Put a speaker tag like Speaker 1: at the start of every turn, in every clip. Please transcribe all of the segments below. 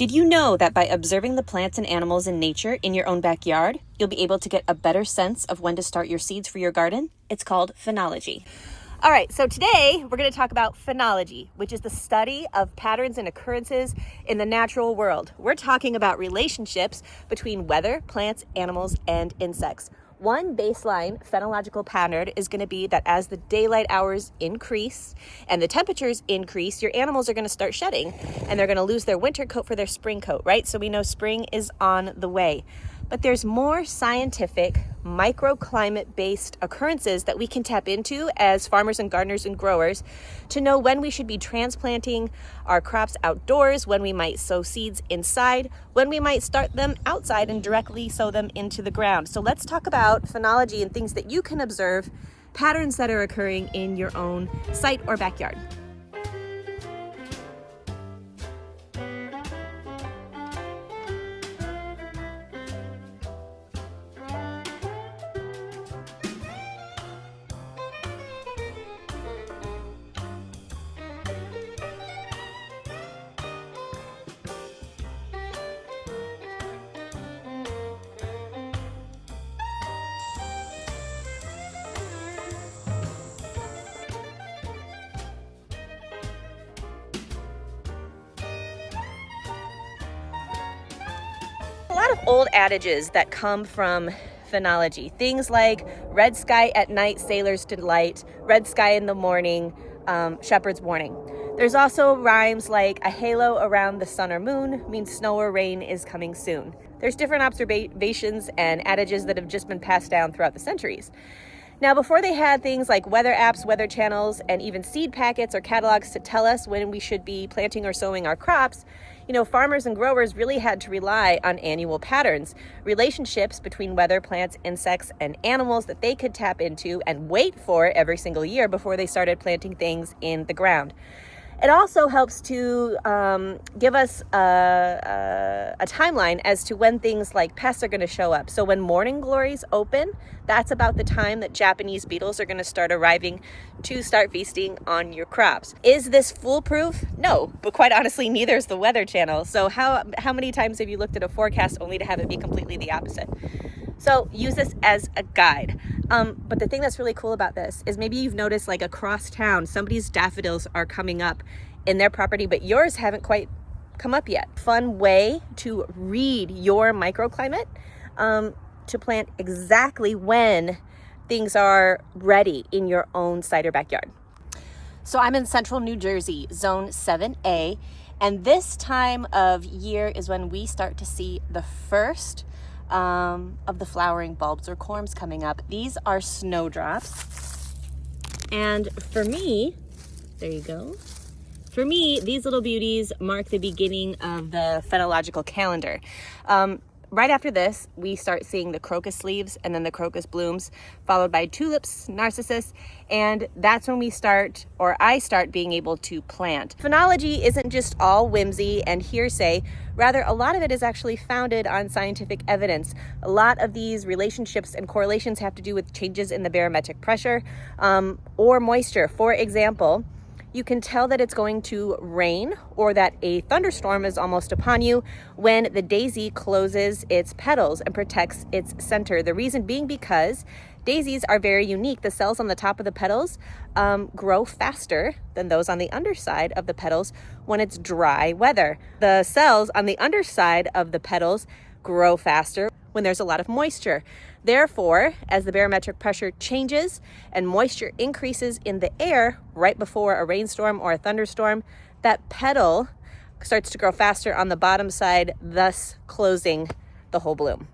Speaker 1: Did you know that by observing the plants and animals in nature in your own backyard, you'll be able to get a better sense of when to start your seeds for your garden? It's called phenology. All right, so today we're going to talk about phenology, which is the study of patterns and occurrences in the natural world. We're talking about relationships between weather, plants, animals, and insects. One baseline phenological pattern is going to be that as the daylight hours increase and the temperatures increase, your animals are going to start shedding and they're going to lose their winter coat for their spring coat, right? So we know spring is on the way. But there's more scientific, microclimate-based occurrences that we can tap into as farmers and gardeners and growers to know when we should be transplanting our crops outdoors, when we might sow seeds inside, when we might start them outside and directly sow them into the ground. So let's talk about phenology and things that you can observe, patterns that are occurring in your own site or backyard. A lot of old adages that come from phenology, things like red sky at night, sailor's delight, red sky in the morning, shepherd's warning. There's also rhymes like a halo around the sun or moon means snow or rain is coming soon. There's different observations and adages that have just been passed down throughout the centuries. Now, before they had things like weather apps, weather channels, and even seed packets or catalogs to tell us when we should be planting or sowing our crops, farmers and growers really had to rely on annual patterns, relationships between weather, plants, insects, and animals that they could tap into and wait for every single year before they started planting things in the ground. It also helps to give us a timeline as to when things like pests are going to show up. So when Morning Glories open, that's about the time that Japanese beetles are going to start arriving to start feasting on your crops. Is this foolproof? No, but quite honestly, neither is the Weather Channel. So how many times have you looked at a forecast only to have it be completely the opposite? So use this as a guide. But the thing that's really cool about this is maybe you've noticed like across town, somebody's daffodils are coming up in their property, but yours haven't quite come up yet. Fun way to read your microclimate, to plant exactly when things are ready in your own site or backyard. So I'm in central New Jersey, zone 7A, and this time of year is when we start to see the first of the flowering bulbs or corms coming up. These are snowdrops. And for me, there you go. For me, these little beauties mark the beginning of the phenological calendar. Right after this, we start seeing the crocus leaves and then the crocus blooms, followed by tulips, narcissus, and that's when I start being able to plant. Phenology isn't just all whimsy and hearsay. Rather, a lot of it is actually founded on scientific evidence. A lot of these relationships and correlations have to do with changes in the barometric pressure or moisture. For example, you can tell that it's going to rain or that a thunderstorm is almost upon you when the daisy closes its petals and protects its center. The reason being because daisies are very unique. The cells on the top of the petals grow faster than those on the underside of the petals when it's dry weather. The cells on the underside of the petals grow faster when there's a lot of moisture. Therefore, as the barometric pressure changes and moisture increases in the air right before a rainstorm or a thunderstorm, that petal starts to grow faster on the bottom side, thus closing the whole bloom.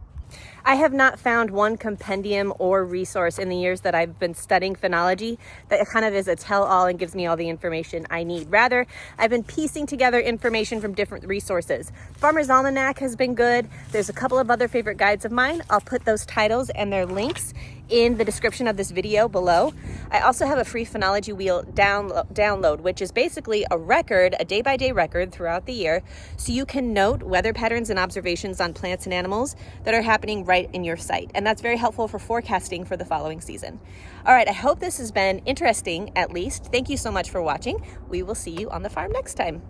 Speaker 1: I have not found one compendium or resource in the years that I've been studying phenology that kind of is a tell-all and gives me all the information I need. Rather, I've been piecing together information from different resources. Farmer's Almanac has been good. There's a couple of other favorite guides of mine. I'll put those titles and their links in the description of this video below. I also have a free Phenology wheel download, which is basically a record, a day-by-day record throughout the year, so you can note weather patterns and observations on plants and animals that are happening right in your site. And that's very helpful for forecasting for the following season. All right, I hope this has been interesting, at least. Thank you so much for watching. We will see you on the farm next time.